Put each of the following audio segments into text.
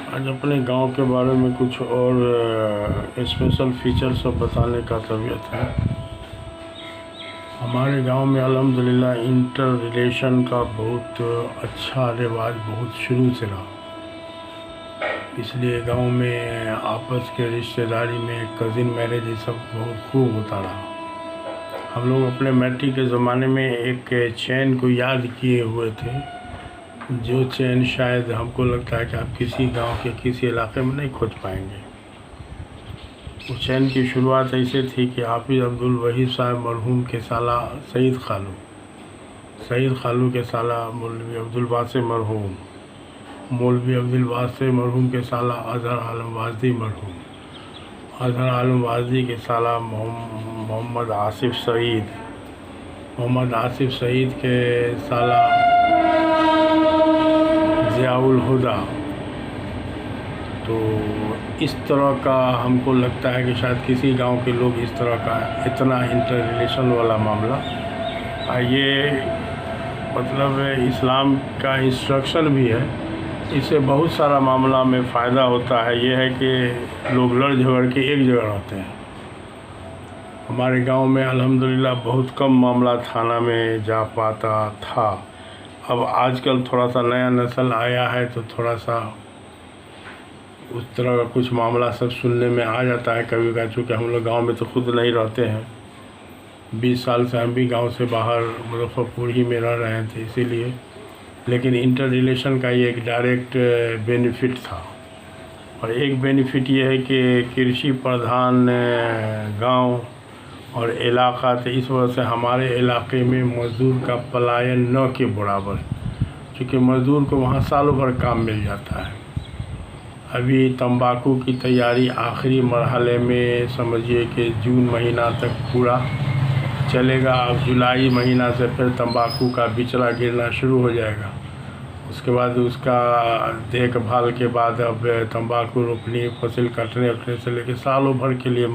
आज अपने गांव के बारे में कुछ और स्पेशल फीचर्स सब बताने का तबीयत है। हमारे गांव में अल्हम्दुलिल्लाह इंटर रिलेशन का बहुत अच्छा रिवाज बहुत शुरू से रहा, इसलिए गांव में आपस के रिश्तेदारी में कज़िन मैरिज ये सब बहुत खूब होता रहा। हम लोग अपने मैट्रिक के ज़माने में एक चैन को याद किए हुए थे, जो चैन शायद हमको लगता है कि आप किसी गांव के किसी इलाके में नहीं खोज पाएंगे। उस चैन की शुरुआत ऐसे थी कि हाफिज़ अब्दुल वहीद साहब मरहूम के साला सईद खालू के साला मौलवी अब्दुल वासे मरहूम, मौलवी अब्दुल वासे मरहूम के साला अज़हर आलम वाजदी मरहूम, अज़हर आलम वाजदी के साला मोहम्मद आसिफ सईद के साला ज़ियाउल हुदा। तो इस तरह का हमको लगता है कि शायद किसी गांव के लोग इस तरह का इतना इंटर रिलेशन वाला मामला, ये मतलब इस्लाम का इंस्ट्रक्शन भी है। इससे बहुत सारा मामला में फ़ायदा होता है। ये है कि लोग लड़ झगड़ के एक जगह रहते हैं। हमारे गांव में अल्हम्दुलिल्लाह बहुत कम मामला थाना में जा पाता था। अब आजकल थोड़ा सा नया नस्ल आया है तो थोड़ा सा उस तरह का कुछ मामला सब सुनने में आ जाता है कभी का। चूँकि हम लोग गांव में तो खुद नहीं रहते हैं, 20 साल से हम भी गांव से बाहर मुजफ्फरपुर ही में रह रहे थे, इसीलिए। लेकिन इंटर रिलेशन का ये एक डायरेक्ट बेनिफिट था। और एक बेनिफिट ये है कि कृषि प्रधान गांव और इलाका, तो इस वजह से हमारे इलाके में मज़दूर का पलायन न के बराबर, क्योंकि मज़दूर को वहाँ सालों भर काम मिल जाता है। अभी तंबाकू की तैयारी आखिरी मरहले में, समझिए कि जून महीना तक पूरा चलेगा। अब जुलाई महीना से फिर तंबाकू का बिचड़ा गिरना शुरू हो जाएगा। उसके बाद उसका देखभाल के बाद अब तंबाकू रोपनी, फसल कटने से लेकर सालों भर के लिए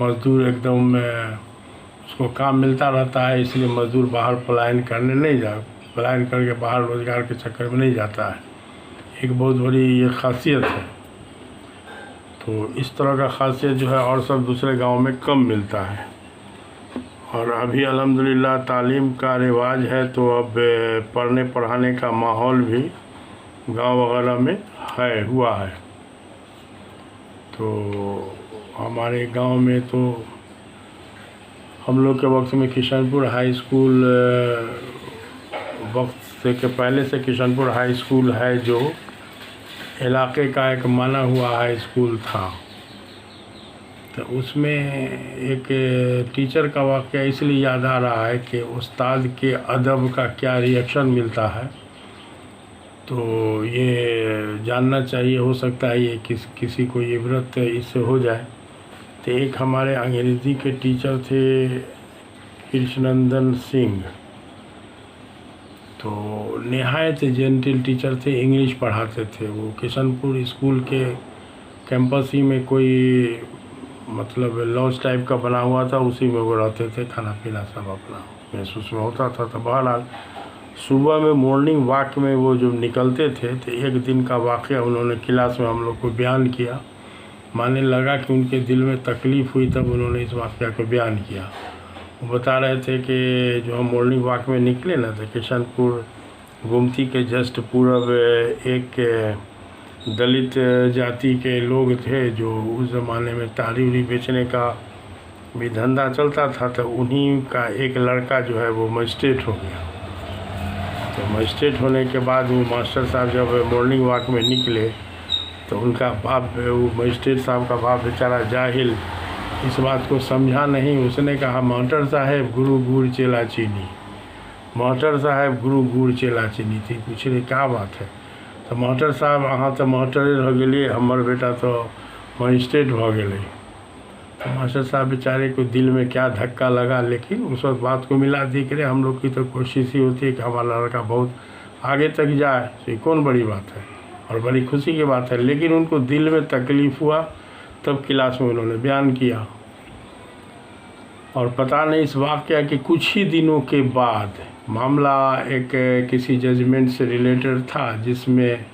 मज़दूर एकदम उसको काम मिलता रहता है। इसलिए मज़दूर बाहर पलायन करके बाहर रोज़गार के चक्कर में नहीं जाता है। एक बहुत बड़ी ये ख़ासियत है। तो इस तरह का ख़ासियत जो है और सब दूसरे गांव में कम मिलता है। और अभी अल्हम्दुलिल्लाह तालीम का रिवाज है, तो अब पढ़ने पढ़ाने का माहौल भी गांव वगैरह में हुआ है। तो हमारे गांव में तो हम लोग के वक्त में किशनपुर हाई स्कूल, वक्त से के पहले से किशनपुर हाई स्कूल है, जो इलाके का एक माना हुआ हाई स्कूल था। तो उसमें एक टीचर का वाक़या इसलिए याद आ रहा है कि उस्ताद के अदब का क्या रिएक्शन मिलता है, तो ये जानना चाहिए। हो सकता है ये किसी को इबरत इससे हो जाए। तो एक हमारे अंग्रेज़ी के टीचर थे कृष्णनंदन सिंह, तो नहायत जेंटल टीचर थे, इंग्लिश पढ़ाते थे। वो किशनपुर स्कूल के कैंपस ही में कोई मतलब लॉज टाइप का बना हुआ था, उसी में वो रहते थे। खाना पीना सब अपना महसूस में होता था। तो बहरहाल सुबह में मॉर्निंग वॉक में वो जो निकलते थे, तो एक दिन का वाक़या उन्होंने क्लास में हम लोग को बयान किया। मानने लगा कि उनके दिल में तकलीफ़ हुई, तब उन्होंने इस वाक़या को बयान किया। वो बता रहे थे कि जो हम मॉर्निंग वॉक में निकले ना, तो किशनपुर गुमती के जस्ट पूरब एक दलित जाति के लोग थे, जो उस ज़माने में तारी उरी बेचने का भी धंधा चलता था। तो उन्हीं का एक लड़का जो है वो मजिस्ट्रेट हो गया। तो मजिस्ट्रेट होने के बाद वो मास्टर साहब जब मॉर्निंग वॉक में निकले, तो उनका बाप, वो मजिस्ट्रेट साहब का बाप बेचारा जाहिल, इस बात को समझा नहीं। उसने कहा, मास्टर साहब गुरु गुड़ चेला चीनी, मास्टर साहब गुरु गुड़ चेला चीनी थी। पूछ रहे क्या बात है? तो मास्टर साहब अहाँ तो मास्टरे रह गए, हमर बेटा तो मजिस्ट्रेट भ गए। तो मास्टर साहब बेचारे को दिल में क्या धक्का लगा, लेकिन उस वक्त बात को मिला दी कि हम लोग की तो कोशिश ही होती है कि हमारा लड़का बहुत आगे तक जाए। तो कौन बड़ी बात है और बड़ी खुशी की बात है। लेकिन उनको दिल में तकलीफ़ हुआ, तब क्लास में उन्होंने बयान किया। और पता नहीं इस वाक़या के कुछ ही दिनों के बाद मामला एक किसी जजमेंट से रिलेटेड था, जिसमें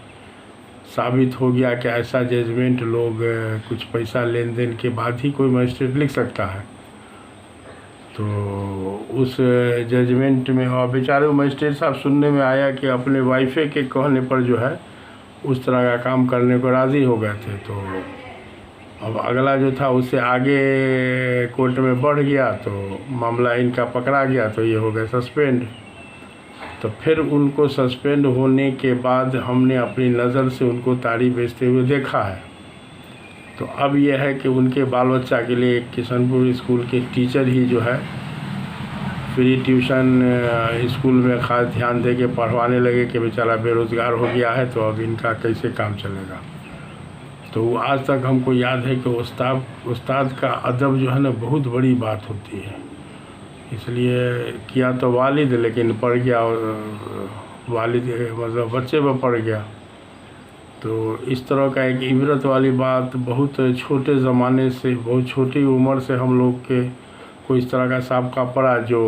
साबित हो गया कि ऐसा जजमेंट लोग कुछ पैसा लेन देन के बाद ही कोई मजिस्ट्रेट लिख सकता है। तो उस जजमेंट में और बेचारे मजिस्ट्रेट साहब सुनने में आया कि अपने वाइफे के कहने पर जो है उस तरह का काम करने को राज़ी हो गए थे। तो अब अगला जो था उससे आगे कोर्ट में बढ़ गया तो मामला इनका पकड़ा गया तो ये हो गए सस्पेंड। तो फिर उनको सस्पेंड होने के बाद हमने अपनी नज़र से उनको ताड़ी बेचते हुए देखा है। तो अब यह है कि उनके बाल बच्चा के लिए किशनपुर स्कूल के टीचर ही जो है फ्री ट्यूशन स्कूल में ख़ास ध्यान दे के पढ़वाने लगे कि बेचारा बेरोज़गार हो गया है, तो अब इनका कैसे काम चलेगा। तो आज तक हमको याद है कि उस्ताद का अदब जो है ना बहुत बड़ी बात होती है। इसलिए किया तो वालिद, लेकिन पड़ गया वालिद मतलब बच्चे पर पड़ गया। तो इस तरह का एक इबरत वाली बात बहुत छोटे ज़माने से, बहुत छोटी उम्र से हम लोग के को इस तरह का साबका पड़ा, जो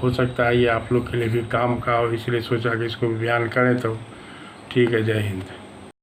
हो सकता है ये आप लोग के लिए भी काम का, और इसलिए सोचा कि इसको बयान करें। तो ठीक है, जय हिंद।